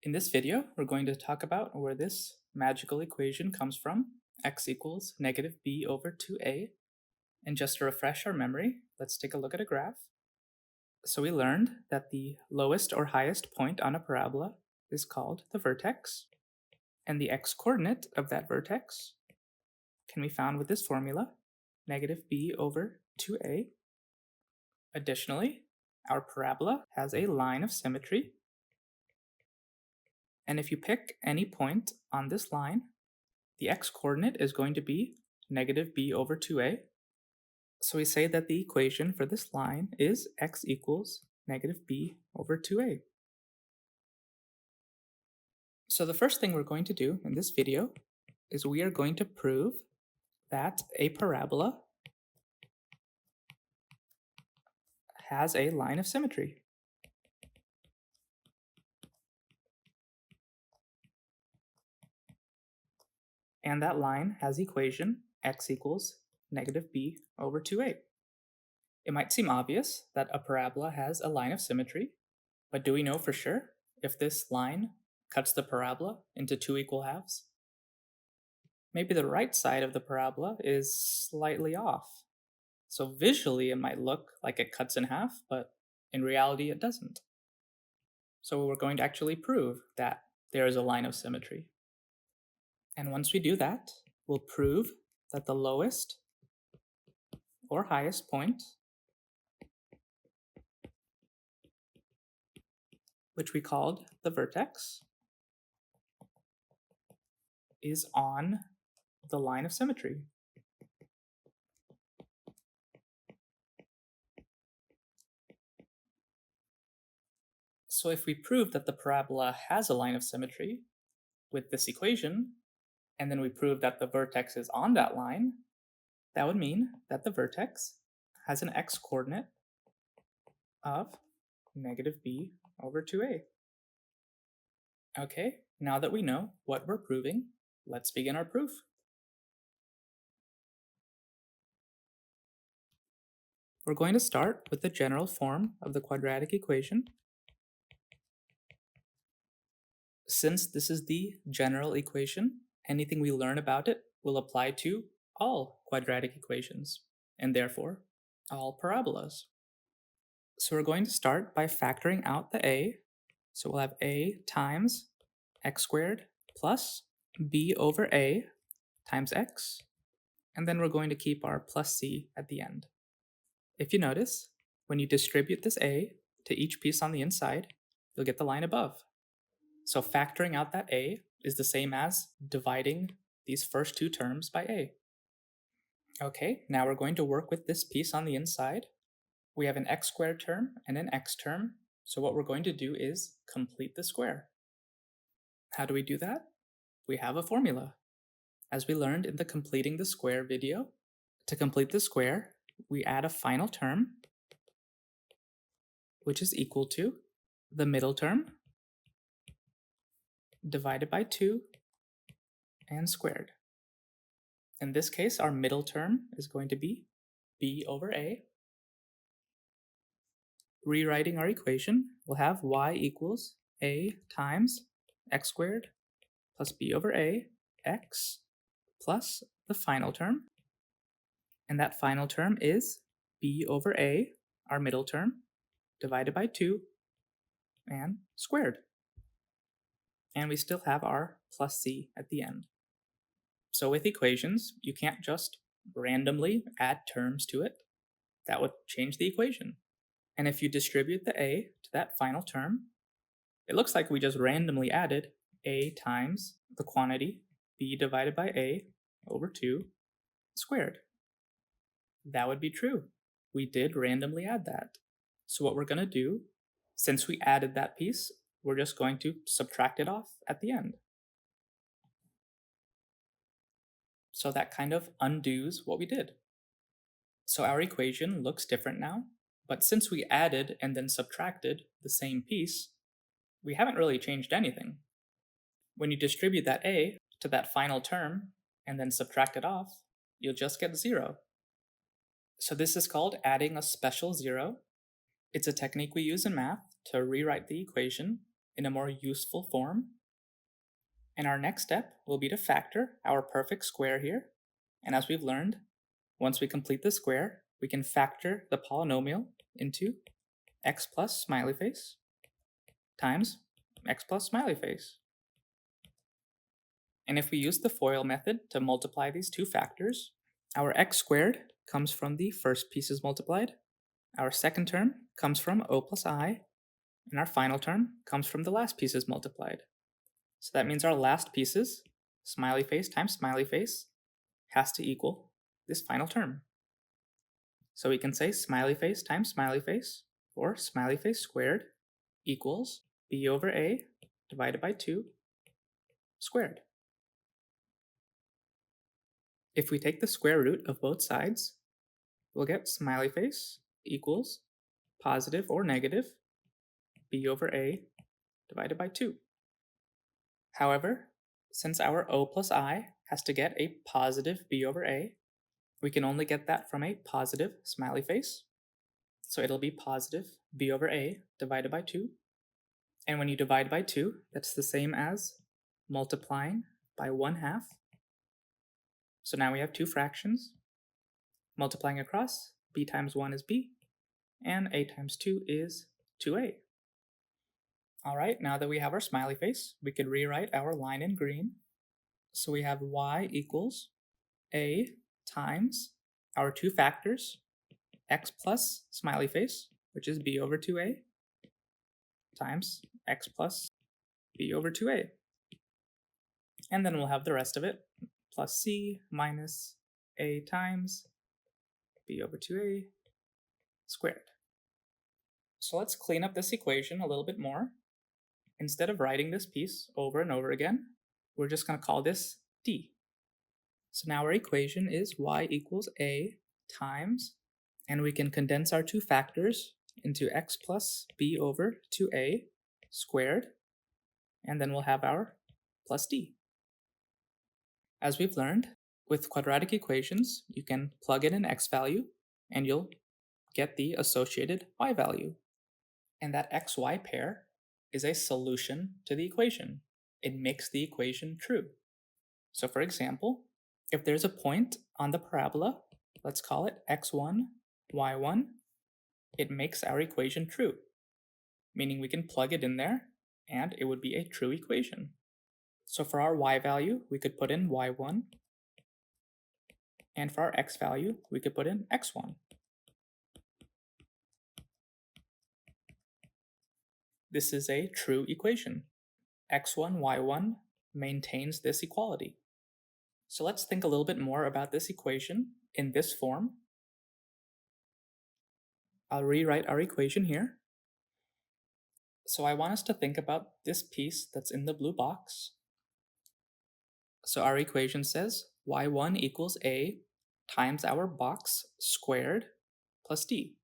In this video, we're going to talk about where this magical equation comes from, x equals negative b over 2a. And just to refresh our memory, let's take a look at a graph. So we learned that the lowest or highest point on a parabola is called the vertex, and the x-coordinate of that vertex can be found with this formula, negative b over 2a. Additionally, our parabola has a line of symmetry, and if you pick any point on this line, the x-coordinate is going to be negative b over 2a. So we say that the equation for this line is x equals negative b over 2a. So the first thing we're going to do in this video is we are going to prove that a parabola has a line of symmetry. And that line has equation x equals negative b over 2a. It might seem obvious that a parabola has a line of symmetry, but do we know for sure if this line cuts the parabola into two equal halves? Maybe the right side of the parabola is slightly off. So visually it might look like it cuts in half, but in reality it doesn't. So we're going to actually prove that there is a line of symmetry. And once we do that, we'll prove that the lowest or highest point, which we called the vertex, is on the line of symmetry. So if we prove that the parabola has a line of symmetry with this equation, and then we prove that the vertex is on that line, that would mean that the vertex has an x-coordinate of negative b over 2a. Okay, now that we know what we're proving, let's begin our proof. We're going to start with the general form of the quadratic equation. Since this is the general equation, anything we learn about it will apply to all quadratic equations, and therefore all parabolas. So we're going to start by factoring out the a. So we'll have a times x squared plus b over a times x, and then we're going to keep our plus c at the end. If you notice, when you distribute this a to each piece on the inside, you'll get the line above. So factoring out that a is the same as dividing these first two terms by a. Okay, now we're going to work with this piece on the inside. We have an x squared term and an x term, so what we're going to do is complete the square. How do we do that? We have a formula. As we learned in the completing the square video, to complete the square, we add a final term, which is equal to the middle term divided by 2 and squared. In this case, our middle term is going to be b over a. Rewriting our equation, we'll have y equals a times x squared plus b over a x plus the final term. And that final term is b over a, our middle term, divided by 2 and squared. And we still have our plus c at the end. So with equations, you can't just randomly add terms to it. That would change the equation. And if you distribute the a to that final term, it looks like we just randomly added a times the quantity b divided by a over 2 squared. That would be true. We did randomly add that. So what we're going to do, since we added that piece, we're just going to subtract it off at the end. So that kind of undoes what we did. So our equation looks different now, but since we added and then subtracted the same piece, we haven't really changed anything. When you distribute that a to that final term and then subtract it off, you'll just get 0. So this is called adding a special 0. It's a technique we use in math to rewrite the equation in a more useful form. And our next step will be to factor our perfect square here. And as we've learned, once we complete the square, we can factor the polynomial into x plus smiley face times x plus smiley face. And if we use the FOIL method to multiply these two factors, our x squared comes from the first pieces multiplied, our second term comes from o plus I, and our final term comes from the last pieces multiplied. So that means our last pieces, smiley face times smiley face, has to equal this final term. So we can say smiley face times smiley face, or smiley face squared, equals b over a divided by 2 squared. If we take the square root of both sides, we'll get smiley face equals positive or negative b over a divided by 2. However, since our o plus I has to get a positive b over a, we can only get that from a positive smiley face. So it'll be positive b over a divided by 2. And when you divide by 2, that's the same as multiplying by 1/2. So now we have two fractions. Multiplying across, b times 1 is b, and a times 2 is 2a. Alright, now that we have our smiley face, we could rewrite our line in green. So we have y equals a times our two factors, x plus smiley face, which is b over 2a, times x plus b over 2a. And then we'll have the rest of it, plus c minus a times b over 2a squared. So let's clean up this equation a little bit more. Instead of writing this piece over and over again, we're just going to call this d. So now our equation is y equals a times, and we can condense our two factors into x plus b over 2a squared, and then we'll have our plus d. As we've learned, with quadratic equations, you can plug in an x value, and you'll get the associated y value. And that xy pair is a solution to the equation. It makes the equation true. So for example, if there's a point on the parabola, let's call it x1, y1, it makes our equation true, meaning we can plug it in there and it would be a true equation. So for our y value, we could put in y1, and for our x value, we could put in x1. This is a true equation. x1, y1 maintains this equality. So let's think a little bit more about this equation in this form. I'll rewrite our equation here. So I want us to think about this piece that's in the blue box. So our equation says y1 equals a times our box squared plus d.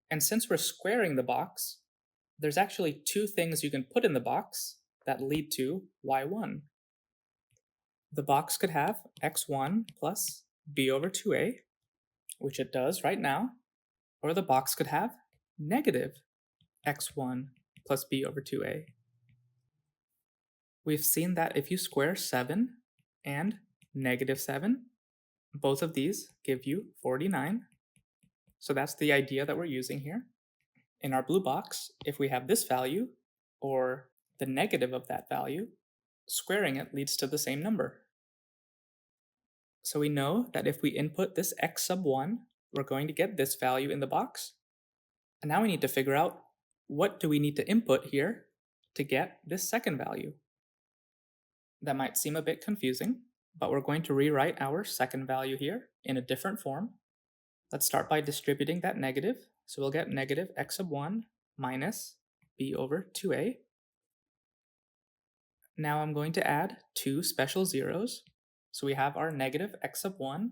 And since we're squaring the box, there's actually two things you can put in the box that lead to y1. The box could have x1 plus b over 2a, which it does right now, or the box could have negative x1 plus b over 2a. We've seen that if you square 7 and negative 7, both of these give you 49. So that's the idea that we're using here. In our blue box, if we have this value, or the negative of that value, squaring it leads to the same number. So we know that if we input this x sub 1, we're going to get this value in the box. And now we need to figure out what do we need to input here to get this second value. That might seem a bit confusing, but we're going to rewrite our second value here in a different form. Let's start by distributing that negative. So we'll get negative x sub 1 minus b over 2a. Now I'm going to add two special zeros. So we have our negative x sub 1.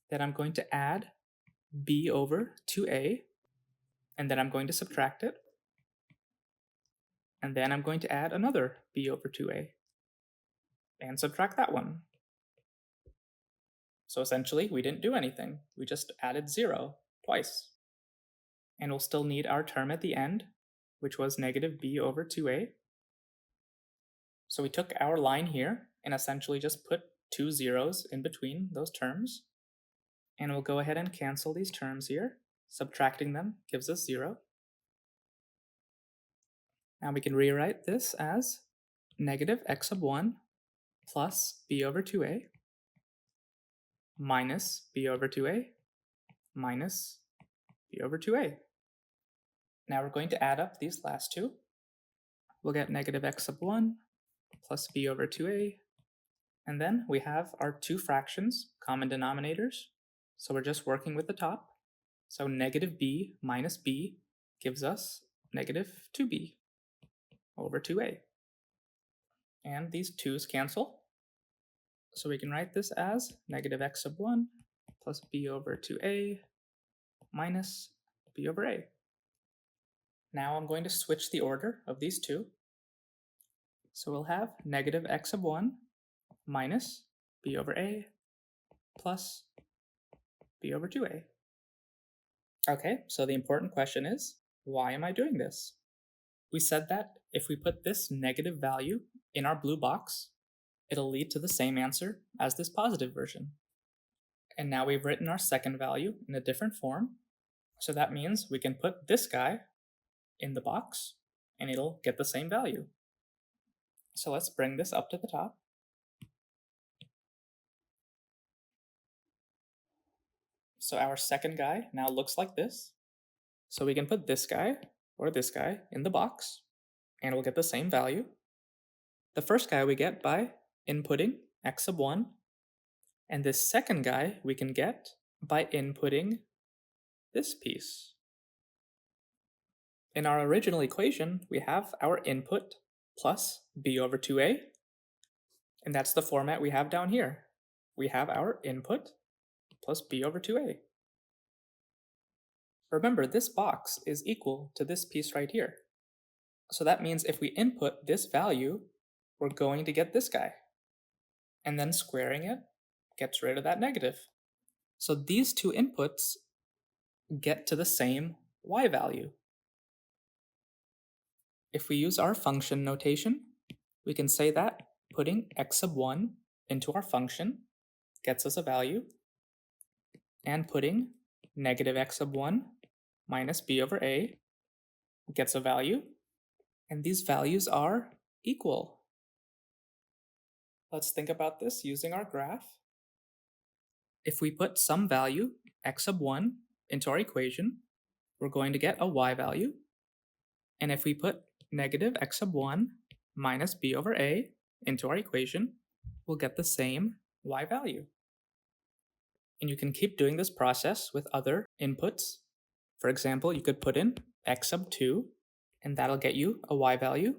Then I'm going to add b over 2a. And then I'm going to subtract it. And then I'm going to add another b over 2a. And subtract that one. So essentially, we didn't do anything. We just added 0 twice. And we'll still need our term at the end, which was negative b over 2a. So we took our line here and essentially just put 2 zeros in between those terms. And we'll go ahead and cancel these terms here. Subtracting them gives us 0. Now we can rewrite this as negative x sub 1 plus b over 2a minus b over 2a minus b over 2a. Now we're going to add up these last two. We'll get negative x sub 1 plus b over 2a. And then we have our two fractions, common denominators. So we're just working with the top. So negative b minus b gives us negative 2b over 2a. And these 2's cancel. So we can write this as negative x sub 1 plus b over 2a minus b over a. Now I'm going to switch the order of these two. So we'll have negative x sub 1 minus b over a plus b over 2a. Okay, so the important question is, why am I doing this? We said that if we put this negative value in our blue box, it'll lead to the same answer as this positive version. And now we've written our second value in a different form, so that means we can put this guy in the box and it'll get the same value. So let's bring this up to the top. So our second guy now looks like this. So we can put this guy or this guy in the box and we'll get the same value. The first guy we get by inputting x sub 1, and this second guy we can get by inputting this piece. In our original equation, we have our input plus b over 2a, and that's the format we have down here. We have our input plus b over 2a. Remember, this box is equal to this piece right here. So that means if we input this value, we're going to get this guy. And then squaring it gets rid of that negative. So these two inputs get to the same y value. If we use our function notation, we can say that putting x sub 1 into our function gets us a value, and putting negative x sub 1 minus b over a gets a value, and these values are equal. Let's think about this using our graph. If we put some value, x sub 1, into our equation, we're going to get a y value. And if we put negative x sub 1 minus b over a into our equation, we'll get the same y value. And you can keep doing this process with other inputs. For example, you could put in x sub 2, and that'll get you a y value.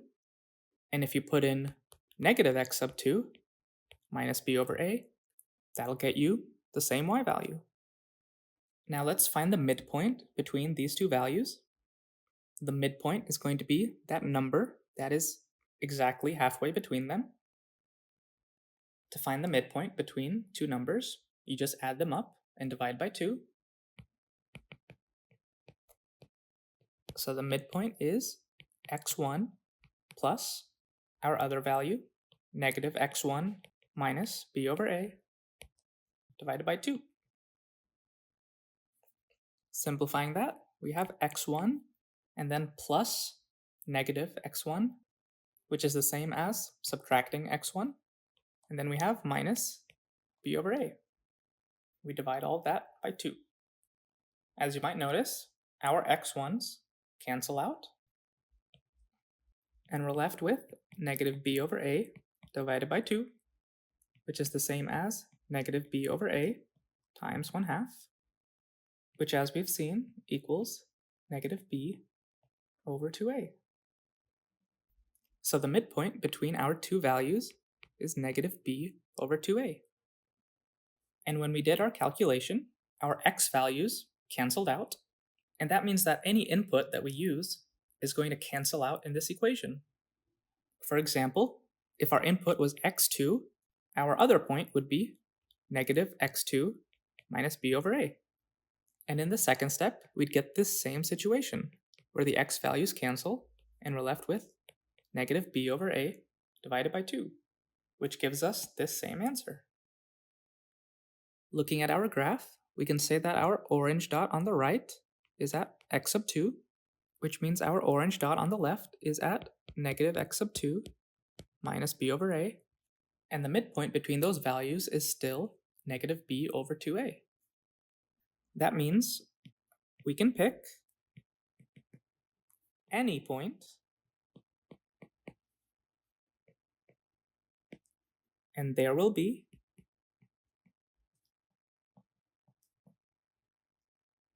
And if you put in negative x sub 2 minus b over a, that'll get you the same y value. Now let's find the midpoint between these two values. The midpoint is going to be that number that is exactly halfway between them. To find the midpoint between two numbers, you just add them up and divide by 2. So the midpoint is x1 plus our other value, negative x1 minus b over a, divided by 2. Simplifying that, we have x1 and then plus negative x1, which is the same as subtracting x1. And then we have minus b over a. We divide all of that by 2. As you might notice, our x1's cancel out, and we're left with negative b over a divided by 2, which is the same as negative b over a times 1/2, which, as we've seen, equals negative b over 2a. So the midpoint between our two values is negative b over 2a. And when we did our calculation, our x values canceled out, and that means that any input that we use is going to cancel out in this equation. For example, if our input was x2, our other point would be negative x2 minus b over a. And in the second step, we'd get this same situation, where the x values cancel, and we're left with negative b over a divided by 2, which gives us this same answer. Looking at our graph, we can say that our orange dot on the right is at x sub 2, which means our orange dot on the left is at negative x sub 2 minus b over a, and the midpoint between those values is still negative b over 2a. That means we can pick any point, and there will be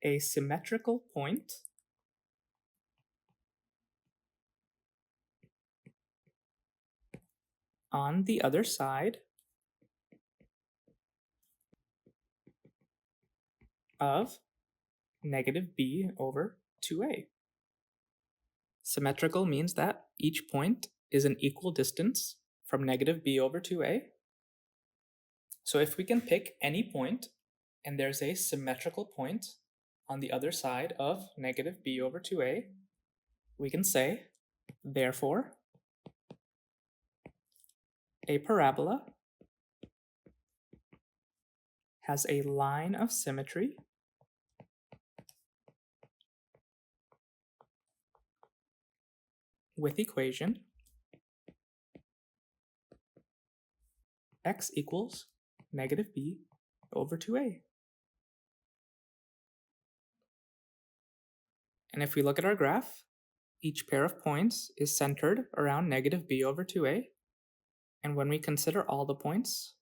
a symmetrical point on the other side of negative b over 2a. Symmetrical means that each point is an equal distance from negative b over 2a. So if we can pick any point and there's a symmetrical point on the other side of negative b over 2a, we can say, therefore, a parabola has a line of symmetry with equation x equals negative b over 2a. And if we look at our graph, each pair of points is centered around negative b over 2a. And when we consider all the points,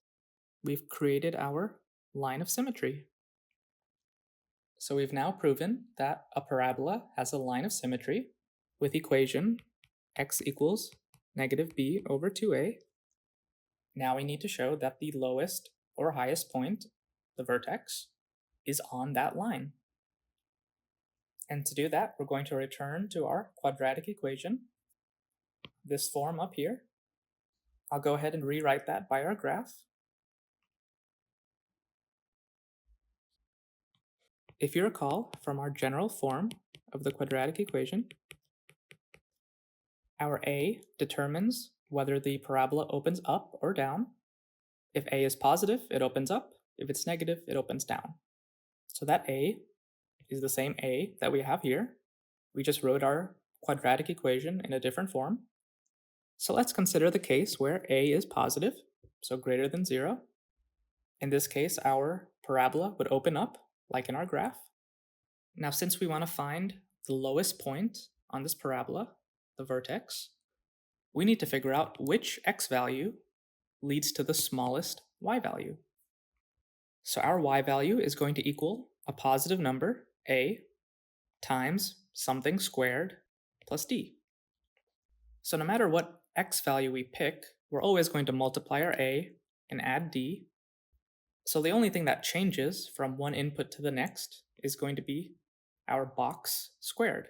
we've created our line of symmetry. So we've now proven that a parabola has a line of symmetry with equation x equals negative b over 2a. Now we need to show that the lowest or highest point, the vertex, is on that line. And to do that, we're going to return to our quadratic equation, this form up here. I'll go ahead and rewrite that by our graph. If you recall from our general form of the quadratic equation, our a determines whether the parabola opens up or down. If a is positive, it opens up. If it's negative, it opens down. So that a is the same a that we have here. We just wrote our quadratic equation in a different form. So let's consider the case where a is positive, so greater than 0. In this case, our parabola would open up, like in our graph. Now, since we want to find the lowest point on this parabola, the vertex, we need to figure out which x value leads to the smallest y value. So our y value is going to equal a positive number, a, times something squared plus d. So no matter what x value we pick, we're always going to multiply our a and add d. So the only thing that changes from one input to the next is going to be our box squared.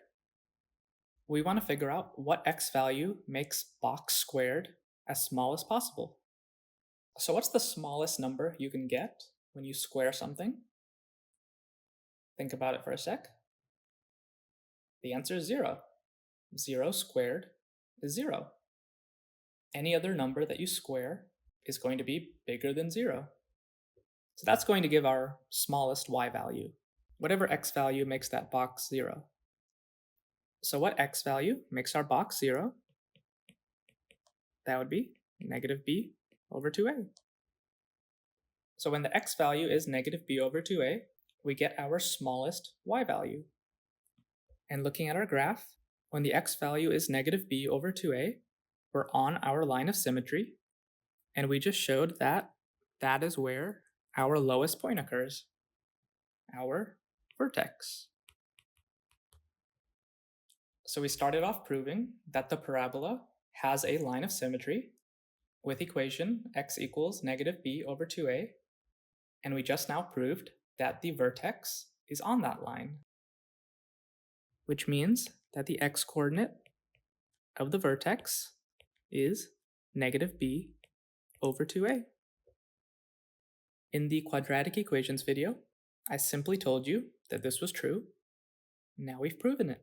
We want to figure out what x value makes box squared as small as possible. So what's the smallest number you can get when you square something? Think about it for a sec. The answer is 0. 0 squared is 0. Any other number that you square is going to be bigger than 0. So that's going to give our smallest y value, whatever x value makes that box 0. So what x value makes our box 0? That would be negative b over 2a. So when the x value is negative b over 2a, we get our smallest y value. And looking at our graph, when the x value is negative b over 2a, we're on our line of symmetry, and we just showed that that is where our lowest point occurs, our vertex. So we started off proving that the parabola has a line of symmetry with equation x equals negative b over 2a, and we just now proved that the vertex is on that line, which means that the x-coordinate of the vertex is negative b over 2a. In the quadratic equations video, I simply told you that this was true. Now we've proven it.